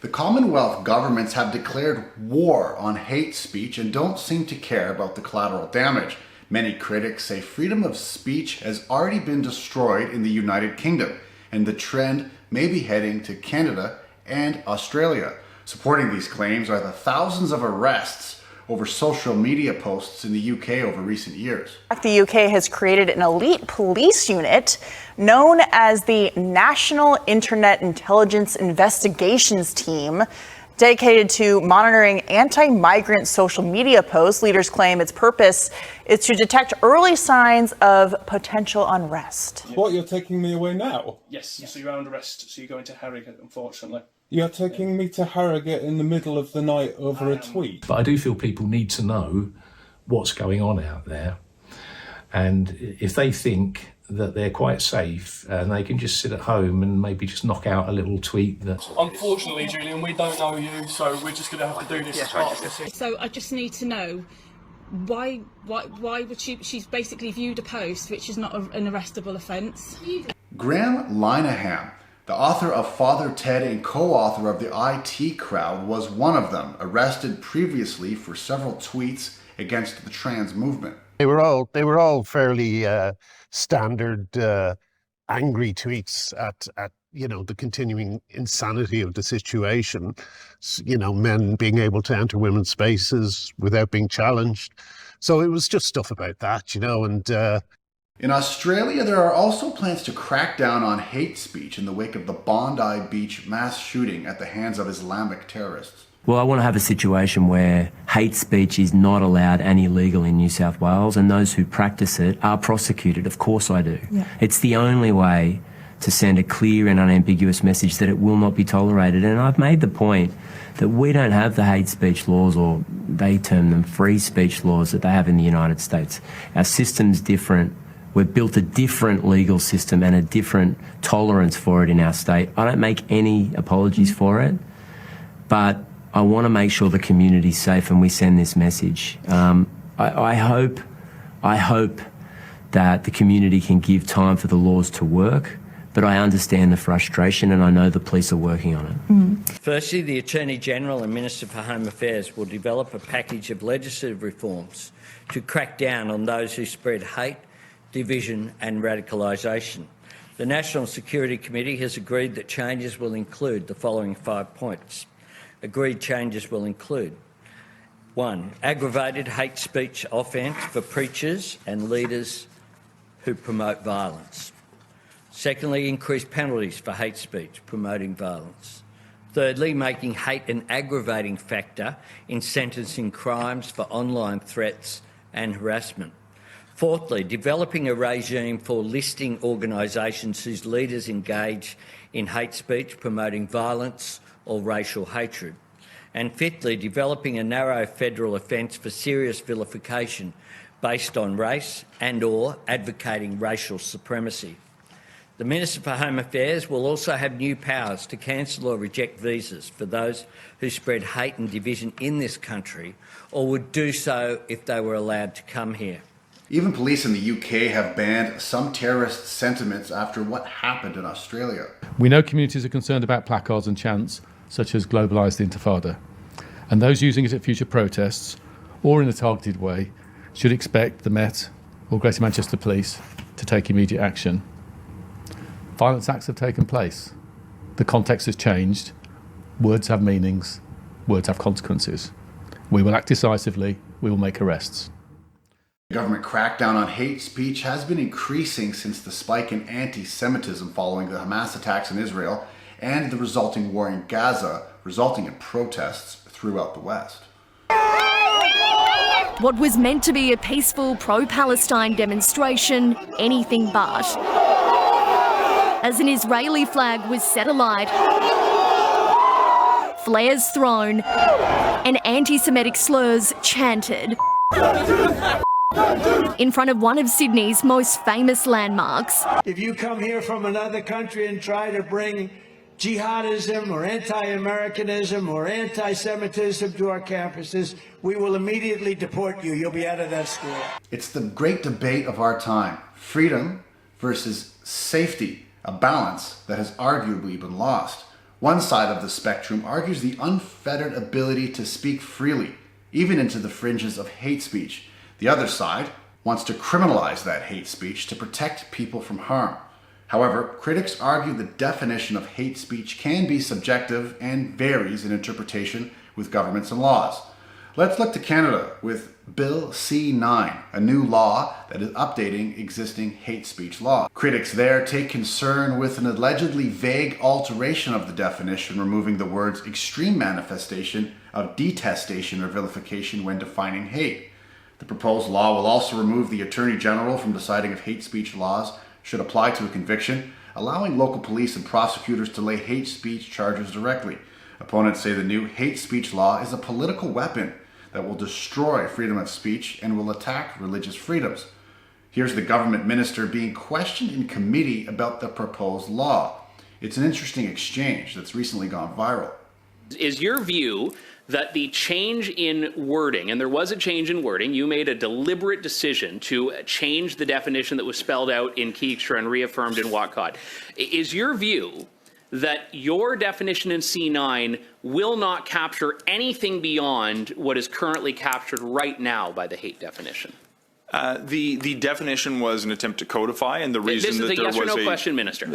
The Commonwealth governments have declared war on hate speech and don't seem to care about the collateral damage. Many critics say freedom of speech has already been destroyed in the United Kingdom, and the trend may be heading to Canada and Australia. Supporting these claims are the thousands of arrests over social media posts in the UK over recent years. The UK has created an elite police unit known as the National Internet Intelligence Investigations Team, dedicated to monitoring anti-migrant social media posts. Leaders claim its purpose is to detect early signs of potential unrest. What, you're taking me away now? Yes, so you're under arrest, so you're going to Harrogate, unfortunately. You're taking me to Harrogate in the middle of the night over a tweet? But I do feel people need to know what's going on out there. And if they think that they're quite safe and they can just sit at home and maybe just knock out a little tweet that... Unfortunately, Julian, we don't know you, so we're just going to have to do this as part of this. So I just need to know why would she's basically viewed a post which is not an arrestable offence. Graham Linehan, the author of Father Ted and co-author of the IT Crowd, was one of them, arrested previously for several tweets against the trans movement. They were all fairly standard angry tweets at the continuing insanity of the situation. Men being able to enter women's spaces without being challenged. So it was just stuff about that, and in Australia, there are also plans to crack down on hate speech in the wake of the Bondi Beach mass shooting at the hands of Islamic terrorists. Well, I want to have a situation where hate speech is not allowed and illegal in New South Wales, and those who practice it are prosecuted. Of course I do. Yeah. It's the only way to send a clear and unambiguous message that it will not be tolerated. And I've made the point that we don't have the hate speech laws, or they term them free speech laws, that they have in the United States. Our system's different. We've built a different legal system and a different tolerance for it in our state. I don't make any apologies for it, but I want to make sure the community's safe and we send this message. I hope that the community can give time for the laws to work, but I understand the frustration and I know the police are working on it. Firstly, the Attorney-General and Minister for Home Affairs will develop a package of legislative reforms to crack down on those who spread hate, division and radicalisation. The National Security Committee has agreed that changes will include the following 5 points. Agreed changes will include: 1. Aggravated hate speech offence for preachers and leaders who promote violence. Secondly, increased penalties for hate speech promoting violence. Thirdly, making hate an aggravating factor in sentencing crimes for online threats and harassment. Fourthly, developing a regime for listing organisations whose leaders engage in hate speech promoting violence or racial hatred. And fifthly, developing a narrow federal offence for serious vilification based on race and/or advocating racial supremacy. The Minister for Home Affairs will also have new powers to cancel or reject visas for those who spread hate and division in this country, or would do so if they were allowed to come here. Even police in the UK have banned some terrorist sentiments after what happened in Australia. We know communities are concerned about placards and chants such as globalised intifada, and those using it at future protests or in a targeted way should expect the Met or Greater Manchester Police to take immediate action. Violence acts have taken place. The context has changed. Words have meanings. Words have consequences. We will act decisively. We will make arrests. The government crackdown on hate speech has been increasing since the spike in anti-Semitism following the Hamas attacks in Israel and the resulting war in Gaza, resulting in protests throughout the West. What was meant to be a peaceful pro-Palestine demonstration, anything but. As an Israeli flag was set alight, flares thrown, and anti-Semitic slurs chanted in front of one of Sydney's most famous landmarks. If you come here from another country and try to bring jihadism or anti-Americanism or anti-Semitism to our campuses, we will immediately deport you. You'll be out of that school. It's the great debate of our time: freedom versus safety, a balance that has arguably been lost. One side of the spectrum argues the unfettered ability to speak freely, even into the fringes of hate speech. The other side wants to criminalize that hate speech to protect people from harm. However, critics argue the definition of hate speech can be subjective and varies in interpretation with governments and laws. Let's look to Canada with Bill C-9, a new law that is updating existing hate speech law. Critics there take concern with an allegedly vague alteration of the definition, removing the words extreme manifestation of detestation or vilification when defining hate. The proposed law will also remove the Attorney General from deciding if hate speech laws should apply to a conviction, allowing local police and prosecutors to lay hate speech charges directly. Opponents say the new hate speech law is a political weapon that will destroy freedom of speech and will attack religious freedoms. Here's the government minister being questioned in committee about the proposed law. It's an interesting exchange that's recently gone viral. Is your view that the change in wording, and there was a change in wording, you made a deliberate decision to change the definition that was spelled out in Keekstra and reaffirmed in Watcott. Is your view that your definition in C9 will not capture anything beyond what is currently captured right now by the hate definition? The definition was an attempt to codify, and the reason this is that a there yes or was no question, Minister.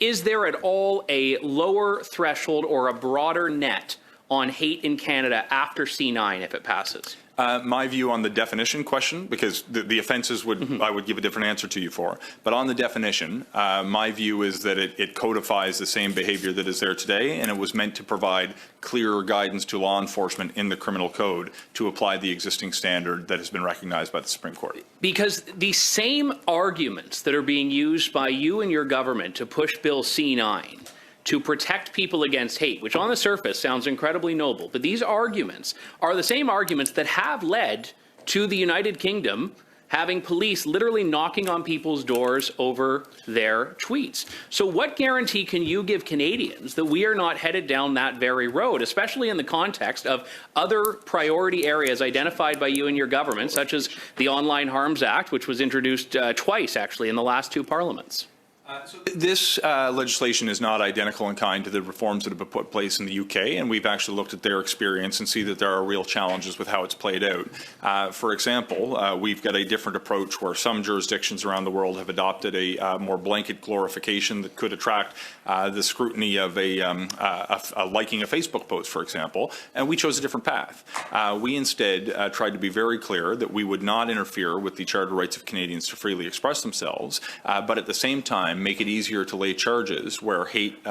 Is there at all a lower threshold or a broader net on hate in Canada after C9 if it passes? My view on the definition question, because the offences I would give a different answer to you for, but on the definition, my view is that it codifies the same behaviour that is there today, and it was meant to provide clearer guidance to law enforcement in the criminal code to apply the existing standard that has been recognised by the Supreme Court. Because the same arguments that are being used by you and your government to push Bill C9 to protect people against hate, which on the surface sounds incredibly noble, but these arguments are the same arguments that have led to the United Kingdom having police literally knocking on people's doors over their tweets. So what guarantee can you give Canadians that we are not headed down that very road, especially in the context of other priority areas identified by you and your government, such as the Online Harms Act, which was introduced twice, actually, in the last two parliaments? So this legislation is not identical in kind to the reforms that have been put in place in the UK, and we've actually looked at their experience and see that there are real challenges with how it's played out. For example, we've got a different approach where some jurisdictions around the world have adopted a more blanket glorification that could attract the scrutiny of a liking a Facebook post, for example, and we chose a different path. We instead tried to be very clear that we would not interfere with the charter rights of Canadians to freely express themselves, but at the same time make it easier to lay charges where hate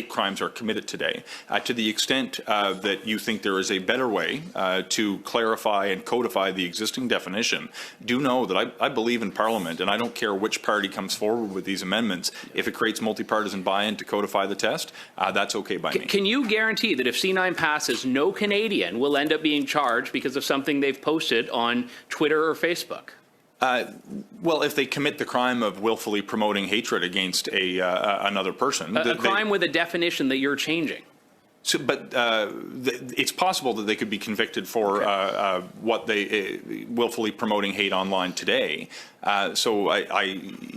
crimes are committed today. To the extent that you think there is a better way to clarify and codify the existing definition, do know that I believe in Parliament, and I don't care which party comes forward with these amendments. If it creates multi-partisan buy-in to codify the test, that's okay by me. Can you guarantee that if C9 passes, no Canadian will end up being charged because of something they've posted on Twitter or Facebook? Well, if they commit the crime of willfully promoting hatred against another person. A crime with a definition that you're changing. So, but it's possible that they could be convicted for what they willfully promoting hate online today. So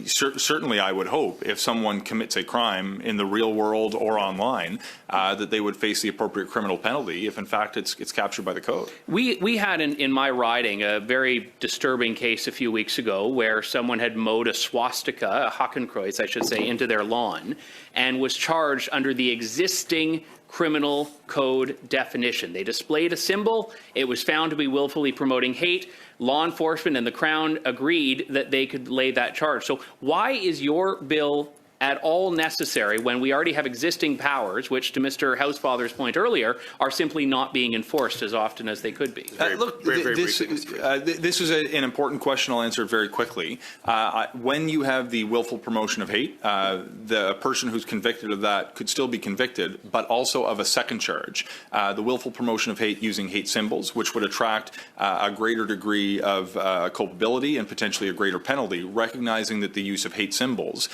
certainly I would hope if someone commits a crime in the real world or online that they would face the appropriate criminal penalty if in fact it's captured by the code. We had in my riding a very disturbing case a few weeks ago where someone had mowed a swastika, a Hakenkreuz I should say, into their lawn and was charged under the existing criminal code definition. They displayed a symbol. It was found to be willfully promoting hate. Law enforcement and the Crown agreed that they could lay that charge. So why is your bill at all necessary when we already have existing powers, which, to Mr. Housefather's point earlier, are simply not being enforced as often as they could be? Look, this is an important question. I'll answer it very quickly. When you have the willful promotion of hate, the person who's convicted of that could still be convicted, but also of a second charge, the willful promotion of hate using hate symbols, which would attract a greater degree of culpability and potentially a greater penalty, recognizing that the use of hate symbols,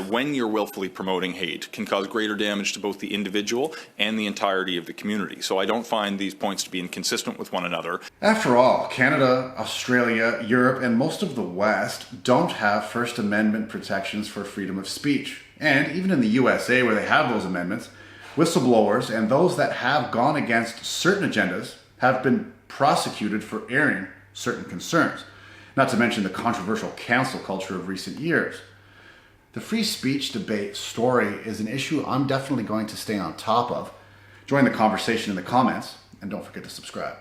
when you're willfully promoting hate, can cause greater damage to both the individual and the entirety of the community. So I don't find these points to be inconsistent with one another. After all, Canada, Australia, Europe, and most of the West don't have First Amendment protections for freedom of speech. And even in the USA, where they have those amendments, whistleblowers and those that have gone against certain agendas have been prosecuted for airing certain concerns, not to mention the controversial cancel culture of recent years. The free speech debate story is an issue I'm definitely going to stay on top of. Join the conversation in the comments, and don't forget to subscribe.